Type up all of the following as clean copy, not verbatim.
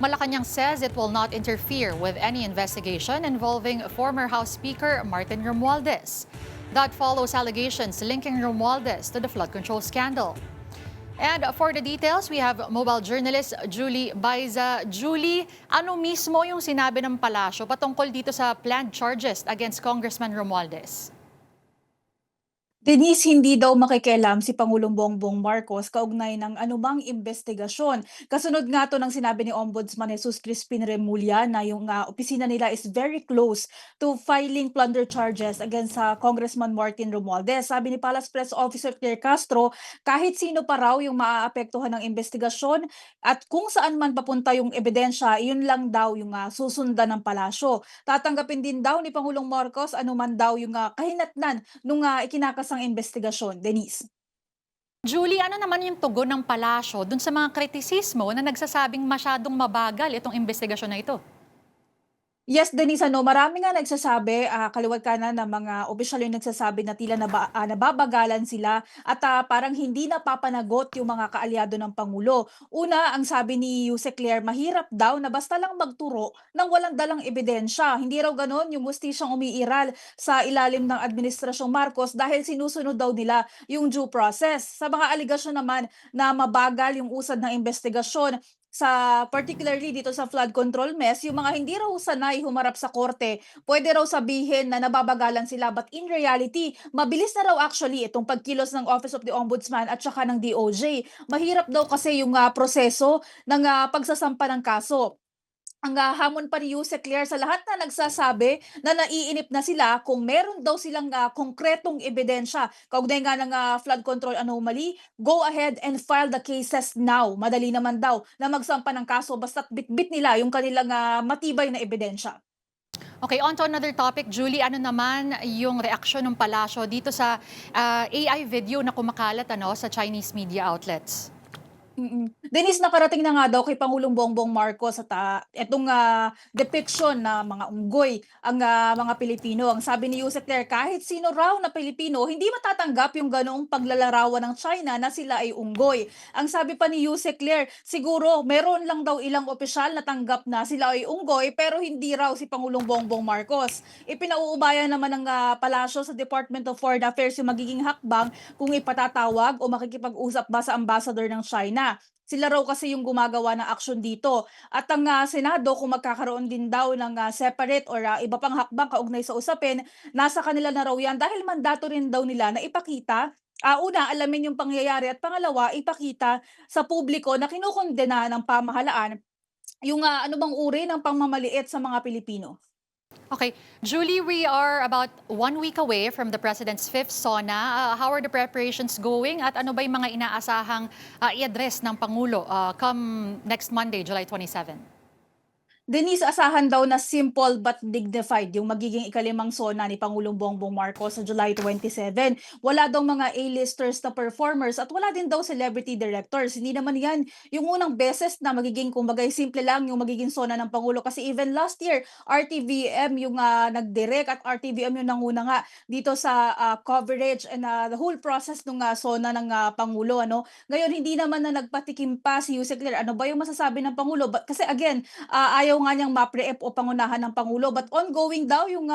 Malacanang says it will not interfere with any investigation involving former House Speaker Martin Romualdez. That follows allegations linking Romualdez to the flood control scandal. And for the details, we have mobile journalist Julie Baiza. Julie, ano mismo yung sinabi ng palasyo patungkol dito sa planned charges against Congressman Romualdez? Denise, hindi daw makikialam si Pangulong Bongbong Marcos kaugnay ng anumang investigasyon. Kasunod nga to ng sinabi ni Ombudsman Jesus Crispin Remulla na yung opisina nila is very close to filing plunder charges against Congressman Martin Romualdez. Sabi ni Palace Press Officer Claire Castro, kahit sino pa raw yung maaapektuhan ng investigasyon at kung saan man papunta yung ebidensya, yun lang daw yung susundan ng palasyo. Tatanggapin din daw ni Pangulong Marcos anuman daw yung kahinatnan nung ikinakasang investigasyon. Denise. Julie, ano naman yung tugon ng palasyo dun sa mga kritisismo na nagsasabing masyadong mabagal itong investigasyon na ito? Yes, Denise, marami nga nagsasabi, kaliwat kanan ng mga opisyal yung nagsasabi na tila nababagalan sila at parang hindi napapanagot yung mga kaalyado ng Pangulo. Una, ang sabi ni Yusek Claire, mahirap daw na basta lang magturo ng walang dalang ebidensya. Hindi raw ganon yung hustisyang umiiral sa ilalim ng Administrasyong Marcos dahil sinusunod daw nila yung due process. Sa mga aligasyon naman na mabagal yung usad ng investigasyon, sa particularly dito sa flood control mess, yung mga hindi raw sanay humarap sa korte, pwede raw sabihin na nababagalan sila. But in reality, mabilis na raw actually itong pagkilos ng Office of the Ombudsman at saka ng DOJ. Mahirap daw kasi yung proseso ng pagsasampa ng kaso. Ang hamon pa ni Yusek Claire sa lahat na nagsasabi na naiinip na sila kung meron daw silang konkretong ebidensya kaugnay nga ng flood control anomaly, go ahead and file the cases now. Madali naman daw na magsampa ng kaso basta't bitbit nila yung kanilang matibay na ebidensya. Okay, on to another topic. Julie, ano naman yung reaksyon ng palasyo dito sa AI video na kumakalat sa Chinese media outlets? Denise, nakarating na nga daw kay Pangulong Bongbong Marcos at etong depiction na mga unggoy ang mga Pilipino. Ang sabi ni Yusek Claire, kahit sino raw na Pilipino, hindi matatanggap yung ganoong paglalarawan ng China na sila ay unggoy. Ang sabi pa ni Yusek Claire, siguro meron lang daw ilang opisyal na tanggap na sila ay unggoy pero hindi raw si Pangulong Bongbong Marcos. Ipinauubayan naman ng palasyo sa Department of Foreign Affairs yung magiging hakbang kung ipatatawag o makikipag-usap ba sa ambassador ng China. Sila raw kasi yung gumagawa ng aksyon dito. At ang Senado, kung magkakaroon din daw ng separate or iba pang hakbang kaugnay sa usapin, nasa kanila na raw yan dahil mandato rin daw nila na ipakita, una, alamin yung pangyayari at pangalawa, ipakita sa publiko na kinukondena ng pamahalaan yung anumang uri ng pangmamaliit sa mga Pilipino. Okay, Julie, we are about 1 week away from the President's fifth SONA. How are the preparations going at ano ba yung mga inaasahang i-address ng Pangulo come next Monday, July 27? Denise, asahan daw na simple but dignified yung magiging ikalimang SONA ni Pangulong Bongbong Marcos sa July 27. Wala daw mga A-listers na performers at wala din daw celebrity directors. Hindi naman yan yung unang beses na magiging kumbagay simple lang yung magiging SONA ng Pangulo. Kasi even last year, RTVM yung nag-direct at RTVM yung nanguna nga dito sa coverage and the whole process ng SONA ng Pangulo. Ngayon, hindi naman na nagpatikim pa si Yusek Claire. Ano ba yung masasabi ng Pangulo? Kasi again, ayaw nga niyang ma-preempt o pangunahan ng Pangulo. But ongoing daw yung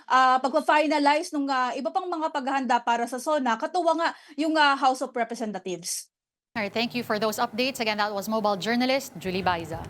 pagpa-finalize ng iba pang mga paghahanda para sa SONA. Katuwa nga yung House of Representatives. All right, thank you for those updates. Again, that was mobile journalist Julie Baiza.